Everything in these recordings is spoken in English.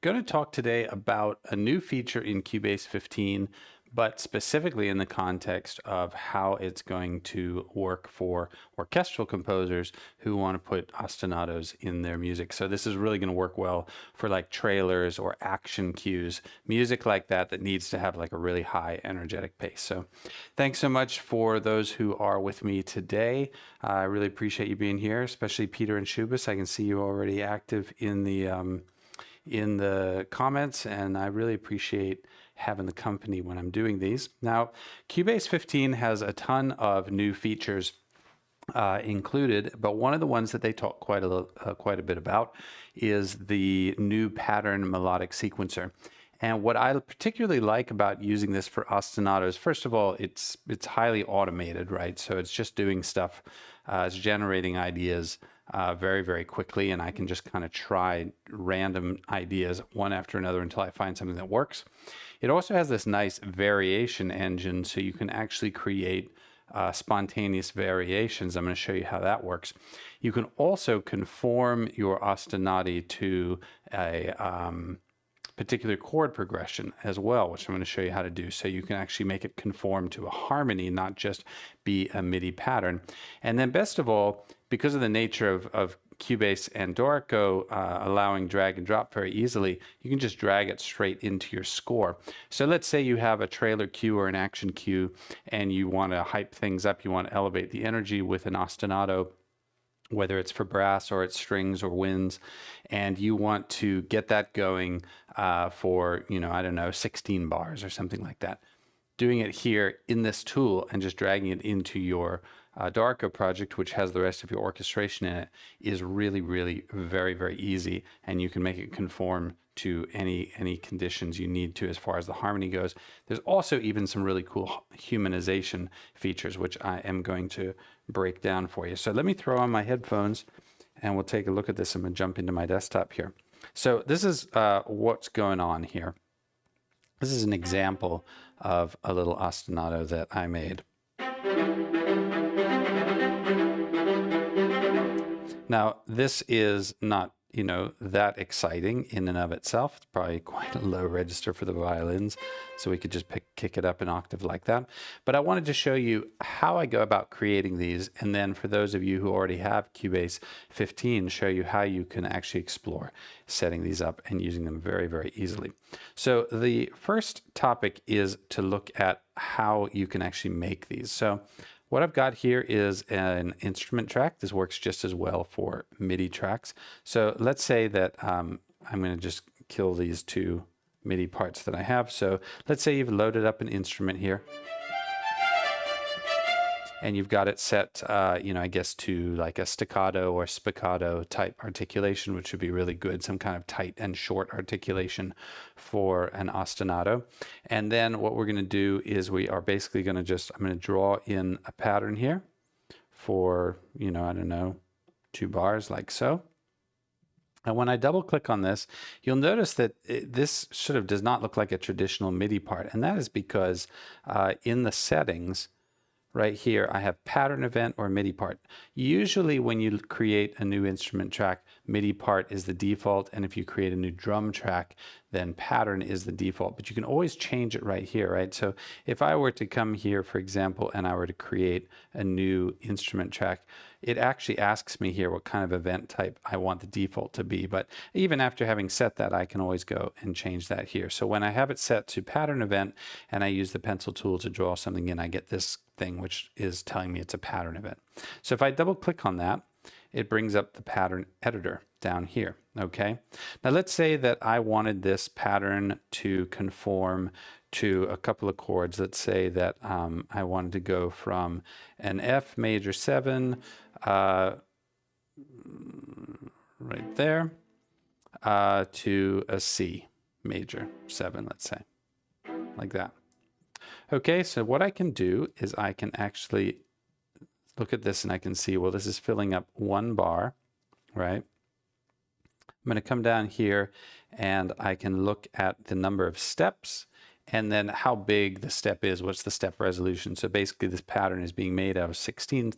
going to talk today about a new feature in Cubase 15, but specifically in the context of how it's going to work for orchestral composers who want to put ostinatos in their music. So this is really going to work well for like trailers or action cues, music like that that needs to have like a really high energetic pace. So thanks so much for those who are with me today. I really appreciate you being here, especially Peter and Shubas. I can see you already active in the comments, and I really appreciate having the company when I'm doing these. Now, Cubase 15 has a ton of new features included, but one of the ones that they talk quite a bit about is the new pattern melodic sequencer. And what I particularly like about using this for ostinatos, first of all, it's highly automated, right? So it's just doing stuff, it's generating ideas very, very quickly, and I can just kind of try random ideas one after another until I find something that works. It also has this nice variation engine, so you can actually create spontaneous variations. I'm going to show you how that works. You can also conform your ostinati to a particular chord progression as well, which I'm going to show you how to do. So you can actually make it conform to a harmony, not just be a MIDI pattern. And then best of all, because of the nature of Cubase and Dorico allowing drag and drop very easily, you can just drag it straight into your score. So let's say you have a trailer cue or an action cue and you want to hype things up, you want to elevate the energy with an ostinato, whether it's for brass or it's strings or winds, and you want to get that going for, I don't know, 16 bars or something like that. Doing it here in this tool and just dragging it into your Dorico project, which has the rest of your orchestration in it, is really, really very, very easy, and you can make it conform to any conditions you need to as far as the harmony goes. There's also even some really cool humanization features, which I am going to break down for you. So let me throw on my headphones and we'll take a look at this. I'm going to jump into my desktop here. So this is what's going on here. This is an example of a little ostinato that I made. Now, this is not, that exciting in and of itself. It's probably quite a low register for the violins, so we could just kick it up an octave like that. But I wanted to show you how I go about creating these, and then for those of you who already have Cubase 15, show you how you can actually explore setting these up and using them very, very easily. So the first topic is to look at how you can actually make these. So what I've got here is an instrument track. This works just as well for MIDI tracks. So let's say that I'm going to just kill these two MIDI parts that I have. So let's say you've loaded up an instrument here, and you've got it set, I guess to like a staccato or spiccato type articulation, which would be really good, some kind of tight and short articulation for an ostinato. And then what we're going to do is we are basically going to I'm going to draw in a pattern here for, I don't know, 2 bars like so. And when I double click on this, you'll notice that this sort of does not look like a traditional MIDI part. And that is because in the settings, right here, I have pattern event or MIDI part. Usually when you create a new instrument track, MIDI part is the default, and if you create a new drum track, then pattern is the default. But you can always change it right here, right? So if I were to come here, for example, and I were to create a new instrument track, it actually asks me here what kind of event type I want the default to be. But even after having set that, I can always go and change that here. So when I have it set to pattern event and I use the pencil tool to draw something in, I get this thing which is telling me it's a pattern event. So if I double click on that, it brings up the pattern editor down here. Okay. Now let's say that I wanted this pattern to conform to a couple of chords. Let's say that I wanted to go from an F major 7 right there to a C major 7, let's say, like that. Okay, so what I can do is I can actually look at this and I can see, well, this is filling up 1 bar, right? I'm going to come down here and I can look at the number of steps and then how big the step is, what's the step resolution. So basically this pattern is being made out of 16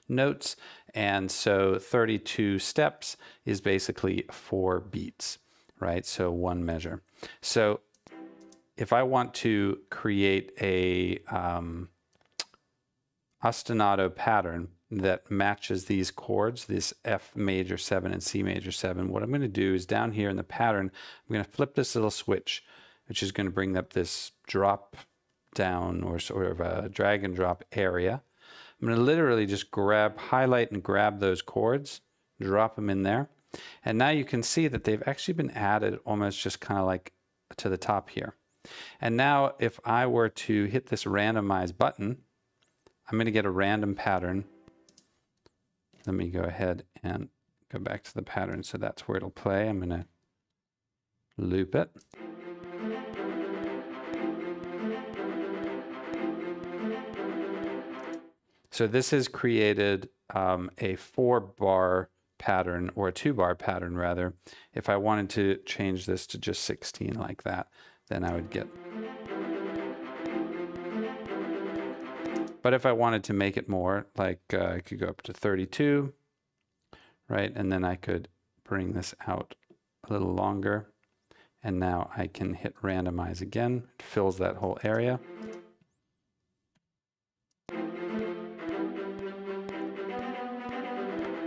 notes, and so 32 steps is basically 4 beats, right? So one measure. So if I want to create a ostinato pattern that matches these chords, this F major 7 and C major 7, what I'm going to do is down here in the pattern, I'm going to flip this little switch, which is going to bring up this drop down or sort of a drag and drop area. I'm going to literally just highlight and grab those chords, drop them in there. And now you can see that they've actually been added almost just kind of like to the top here. And now if I were to hit this randomize button, I'm going to get a random pattern. Let me go ahead and go back to the pattern. So that's where it'll play. I'm going to loop it. So this has created a 4-bar pattern, or a 2-bar pattern rather. If I wanted to change this to just 16 like that, then I would get. But if I wanted to make it more, like I could go up to 32, right? And then I could bring this out a little longer. And now I can hit randomize again. It fills that whole area.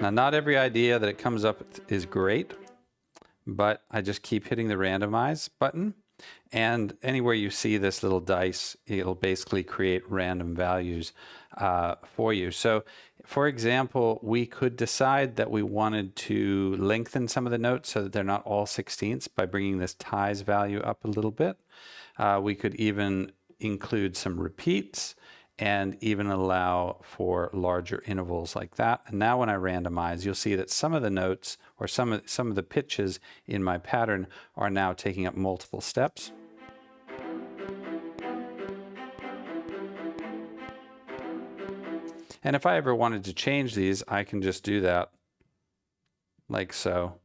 Now, not every idea that it comes up is great, but I just keep hitting the randomize button. And anywhere you see this little dice, it'll basically create random values for you. So, for example, we could decide that we wanted to lengthen some of the notes so that they're not all 16ths by bringing this ties value up a little bit. We could even include some repeats and even allow for larger intervals like that. And now when I randomize, you'll see that some of the notes or some of the pitches in my pattern are now taking up multiple steps. And if I ever wanted to change these, I can just do that like so.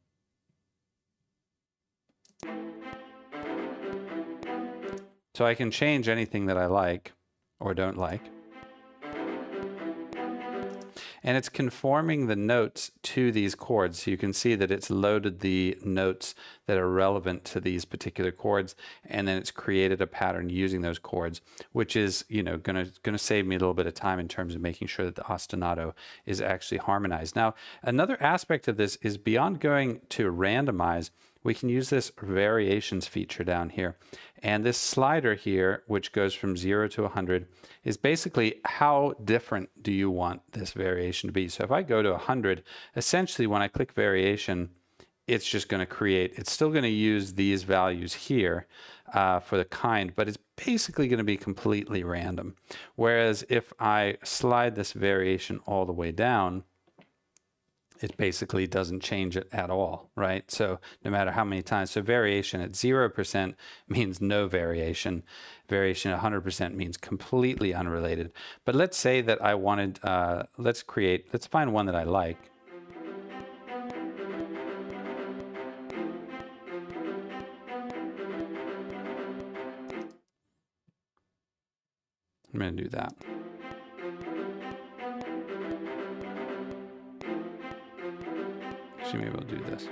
So I can change anything that I like or don't like. And it's conforming the notes to these chords. So you can see that it's loaded the notes that are relevant to these particular chords, and then it's created a pattern using those chords, which is, you know, gonna save me a little bit of time in terms of making sure that the ostinato is actually harmonized. Now, another aspect of this is beyond going to randomize, we can use this variations feature down here. And this slider here, which goes from 0 to 100, is basically how different do you want this variation to be. So if I go to 100, essentially when I click variation, it's just going to create, it's still going to use these values here for the kind, but it's basically going to be completely random. Whereas if I slide this variation all the way down, it basically doesn't change it at all, right? So no matter how many times, so variation at 0% means no variation. Variation at 100% means completely unrelated. But let's say that I wanted, let's find one that I like. I'm going to do that. Actually, maybe we'll do this.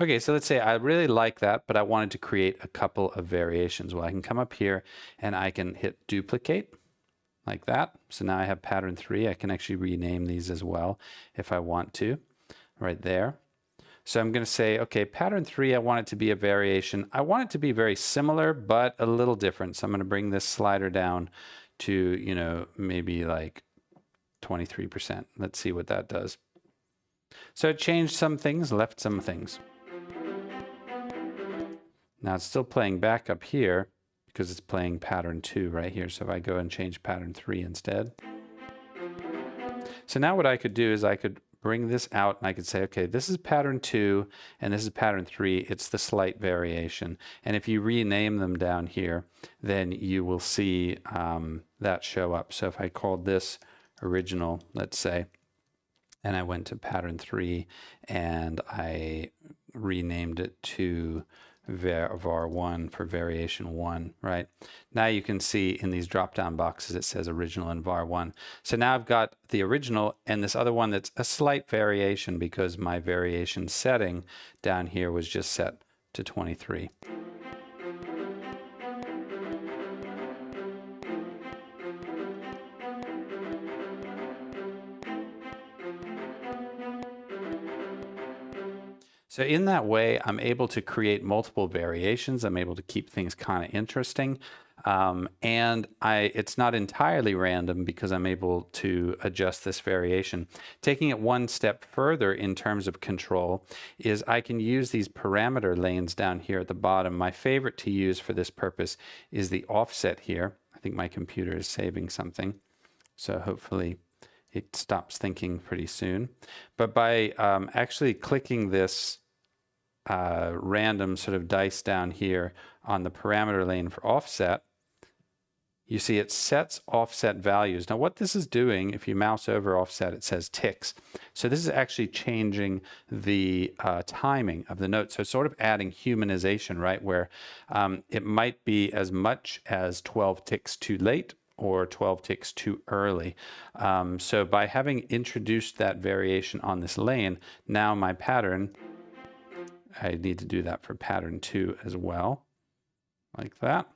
Okay, so let's say I really like that, but I wanted to create a couple of variations. Well, I can come up here and I can hit duplicate like that. So now I have pattern 3. I can actually rename these as well if I want to, right there. So I'm going to say, okay, pattern 3, I want it to be a variation. I want it to be very similar, but a little different. So I'm going to bring this slider down to, you know, maybe like 23%. Let's see what that does. So it changed some things, left some things. Now it's still playing back up here because it's playing pattern 2 right here. So if I go and change pattern 3 instead. So now what I could do is I could bring this out and I could say, okay, this is pattern 2 and this is pattern 3. It's the slight variation. And if you rename them down here, then you will see that show up. So if I called this original, let's say, and I went to pattern 3 and I renamed it to var1 for variation 1, right? Now you can see in these drop-down boxes it says original and var1. So now I've got the original and this other one that's a slight variation because my variation setting down here was just set to 23. So in that way, I'm able to create multiple variations. I'm able to keep things kind of interesting. And it's not entirely random because I'm able to adjust this variation. Taking it one step further in terms of control is I can use these parameter lanes down here at the bottom. My favorite to use for this purpose is the offset here. I think my computer is saving something. So hopefully it stops thinking pretty soon. But by actually clicking this random sort of dice down here on the parameter lane for offset, you see it sets offset values. Now what this is doing, if you mouse over offset, it says ticks. So this is actually changing the timing of the note. So sort of adding humanization, right? Where it might be as much as 12 ticks too late or 12 ticks too early. So by having introduced that variation on this lane, now my pattern, I need to do that for pattern 2 as well, like that.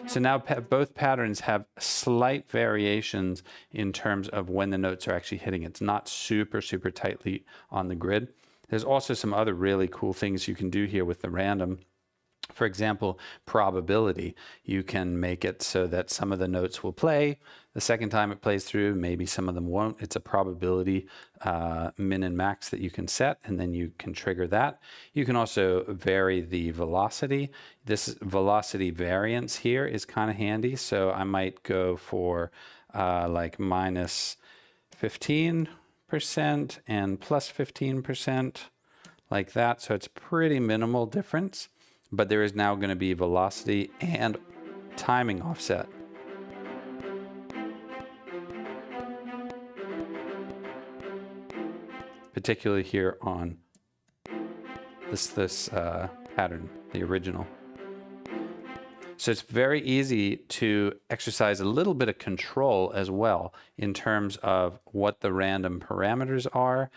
So now both patterns have slight variations in terms of when the notes are actually hitting. It's not super, super tightly on the grid. There's also some other really cool things you can do here with the random. For example, probability. You can make it so that some of the notes will play the second time it plays through, maybe some of them won't. It's a probability min and max that you can set, and then you can trigger that. You can also vary the velocity. This velocity variance here is kind of handy, so I might go for like minus 15% and plus 15%, like that. So it's pretty minimal difference. But there is now going to be velocity and timing offset. Particularly here on this pattern, the original. So it's very easy to exercise a little bit of control as well in terms of what the random parameters are,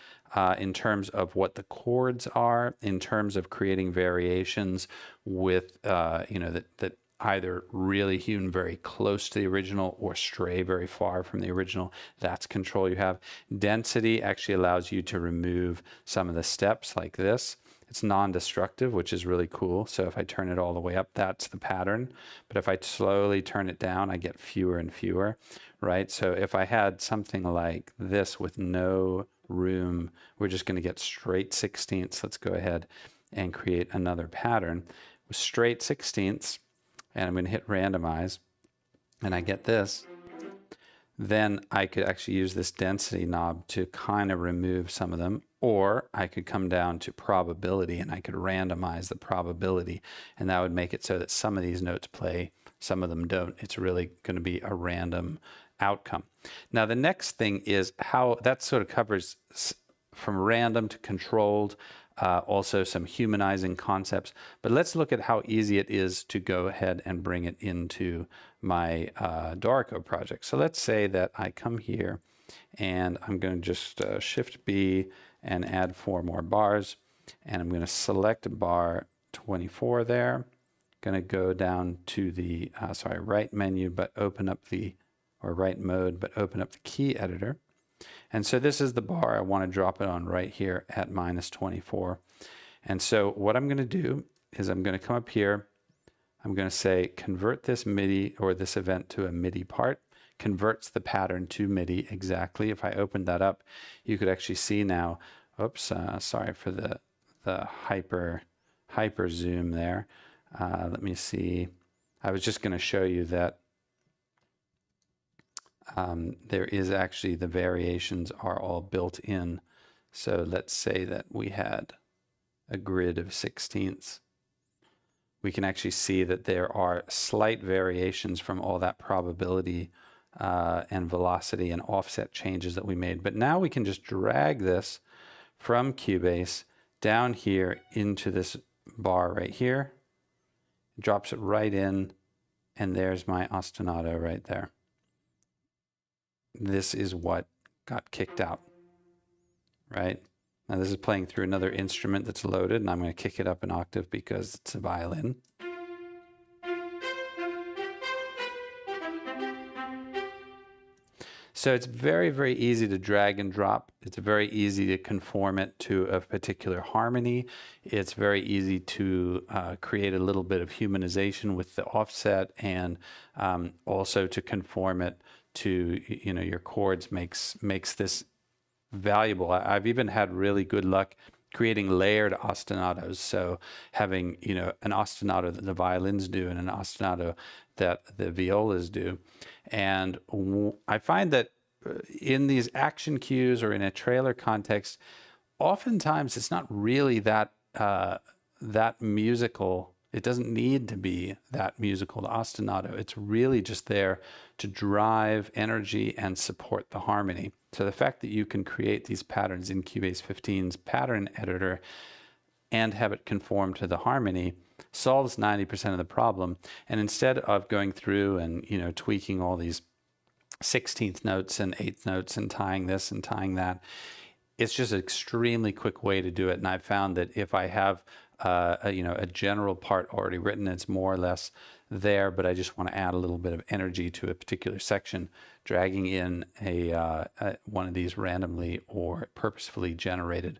in terms of what the chords are, in terms of creating variations with, that either really hewn very close to the original or stray very far from the original. That's control you have. Density actually allows you to remove some of the steps like this. It's non-destructive, which is really cool. So if I turn it all the way up, that's the pattern. But if I slowly turn it down, I get fewer and fewer, right? So if I had something like this with no room, we're just going to get straight 16ths. Let's go ahead and create another pattern with straight 16ths. And I'm going to hit randomize. And I get this. Then I could actually use this density knob to kind of remove some of them, or I could come down to probability and I could randomize the probability, and that would make it so that some of these notes play, some of them don't. It's really going to be a random outcome. Now the next thing is how that sort of covers from random to controlled, also some humanizing concepts. But let's look at how easy it is to go ahead and bring it into my Dorico project. So let's say that I come here and I'm going to just Shift B and add 4 more bars. And I'm going to select bar 24 there. Going to go down to the, right menu, but open up the, or right mode, but open up the key editor. And so this is the bar I want to drop it on right here at -24. And so what I'm going to do is I'm going to come up here. I'm going to say convert this MIDI or this event to a MIDI part. Converts the pattern to MIDI exactly. If I open that up, you could actually see now. Oops, sorry for the hyper zoom there. Let me see. I was just going to show you that there is actually the variations are all built in. So let's say that we had a grid of 16ths. We can actually see that there are slight variations from all that probability and velocity and offset changes that we made. But now we can just drag this from Cubase down here into this bar right here, drops it right in, and there's my ostinato right there. This is what got kicked out, right? Now this is playing through another instrument that's loaded, and I'm going to kick it up an octave because it's a violin. So it's very, very easy to drag and drop. It's very easy to conform it to a particular harmony. It's very easy to create a little bit of humanization with the offset, and also to conform it to, you know, your chords makes this valuable. I've even had really good luck creating layered ostinatos. So having, you know, an ostinato that the violins do and an ostinato that the violas do. And I find that in these action cues or in a trailer context, oftentimes it's not really that that musical. It doesn't need to be that musical, the ostinato. It's really just there to drive energy and support the harmony. So the fact that you can create these patterns in Cubase 15's pattern editor and have it conform to the harmony solves 90% of the problem. And instead of going through and, you know, tweaking all these 16th notes and 8th notes and tying this and tying that, it's just an extremely quick way to do it. And I've found that if I have a general part already written, it's more or less there, but I just want to add a little bit of energy to a particular section, dragging in one of these randomly or purposefully generated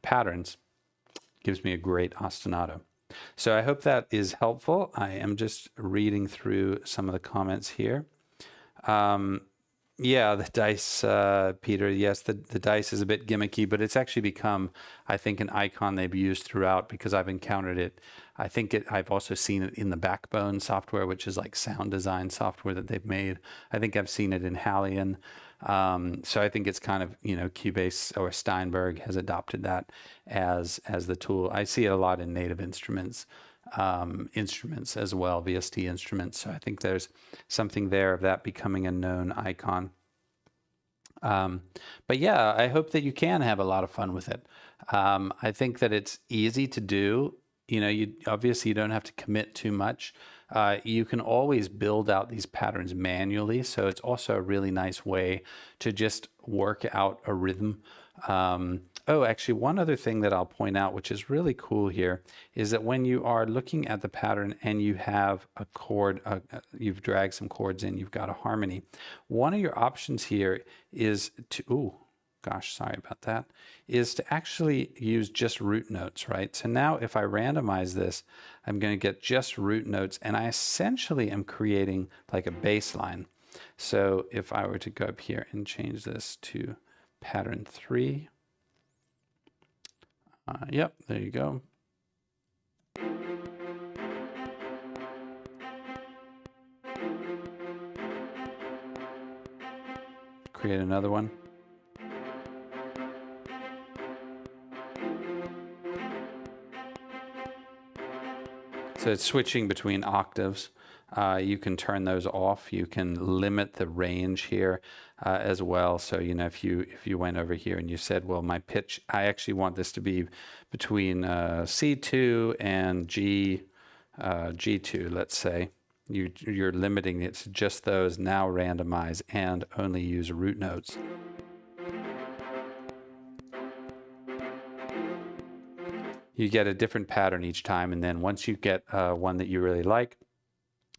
patterns gives me a great ostinato. So I hope that is helpful. I am just reading through some of the comments here. Yeah, the dice, Peter, yes, the dice is a bit gimmicky, but it's actually become, I think, an icon they've used throughout because I've encountered it. I think I've also seen it in the Backbone software, which is like sound design software that they've made. I think I've seen it in Halion. So I think it's kind of, you know, Cubase or Steinberg has adopted that as the tool. I see it a lot in native instruments as well, VST instruments. So I think there's something there of that becoming a known icon. But yeah, I hope that you can have a lot of fun with it. I think that it's easy to do. You know, obviously you don't have to commit too much. You can always build out these patterns manually. So it's also a really nice way to just work out a rhythm. Oh, actually, one other thing that I'll point out, which is really cool here, is that when you are looking at the pattern and you have a chord, you've dragged some chords in, you've got a harmony. One of your options here is to, ooh, gosh, sorry about that, is to actually use just root notes, right? So now if I randomize this, I'm going to get just root notes, and I essentially am creating like a bass line. So if I were to go up here and change this to pattern 3, yep, there you go. Create another one. So it's switching between octaves. You can turn those off. You can limit the range here as well. So, you know, if you went over here and you said, well, my pitch, I actually want this to be between C2 and G2, let's say. You're limiting it to just those. Now randomize and only use root notes. You get a different pattern each time, and then once you get one that you really like,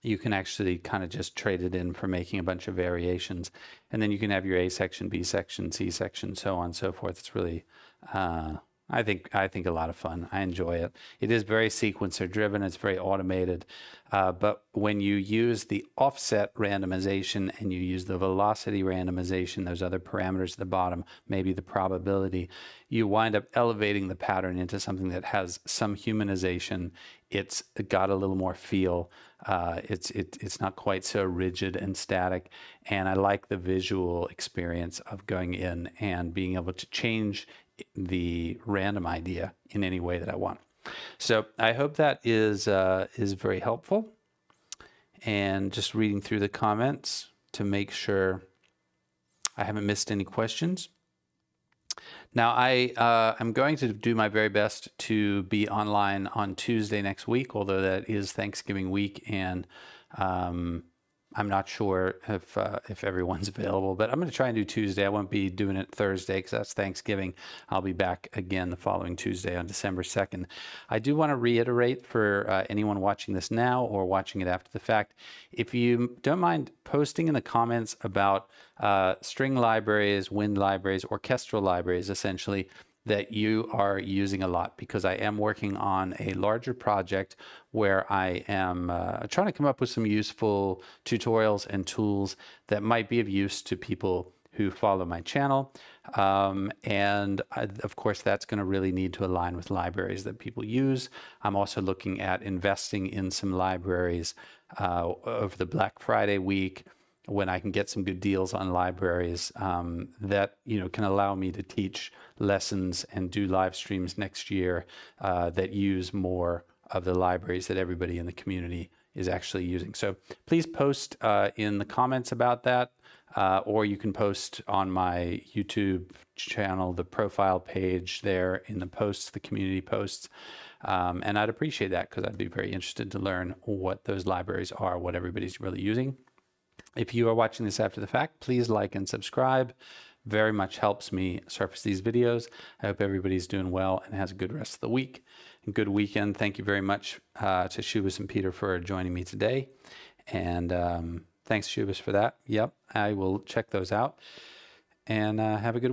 you can actually kind of just trade it in for making a bunch of variations, and then you can have your A section, B section, C section, so on and so forth. It's really, I think a lot of fun. I enjoy it. It is very sequencer driven. It's very automated, but when you use the offset randomization and you use the velocity randomization, those other parameters at the bottom, maybe the probability, you wind up elevating the pattern into something that has some humanization. It's got a little more feel. It's not quite so rigid and static, and I like the visual experience of going in and being able to change the random idea in any way that I want. So I hope that is very helpful. And just reading through the comments. to make sure I haven't missed any questions. Now, I'm going to do my very best to be online on Tuesday next week, although that is Thanksgiving week, and I'm not sure if everyone's available, but I'm going to try and do Tuesday. I won't be doing it Thursday because that's Thanksgiving. I'll be back again the following Tuesday on December 2nd. I do want to reiterate for anyone watching this now or watching it after the fact, if you don't mind posting in the comments about string libraries, wind libraries, orchestral libraries, essentially, that you are using a lot, because I am working on a larger project where I am trying to come up with some useful tutorials and tools that might be of use to people who follow my channel. Of course, that's going to really need to align with libraries that people use. I'm also looking at investing in some libraries over the Black Friday week, when I can get some good deals on libraries that can allow me to teach lessons and do live streams next year that use more of the libraries that everybody in the community is actually using. So please post in the comments about that, or you can post on my YouTube channel, the profile page there in the posts, the community posts. And I'd appreciate that, because I'd be very interested to learn what those libraries are, what everybody's really using. If you are watching this after the fact, please like and subscribe. Very much helps me surface these videos. I hope everybody's doing well and has a good rest of the week and good weekend. Thank you very much to Cubase and Peter for joining me today. And thanks, Cubase, for that. Yep, I will check those out. And have a good week.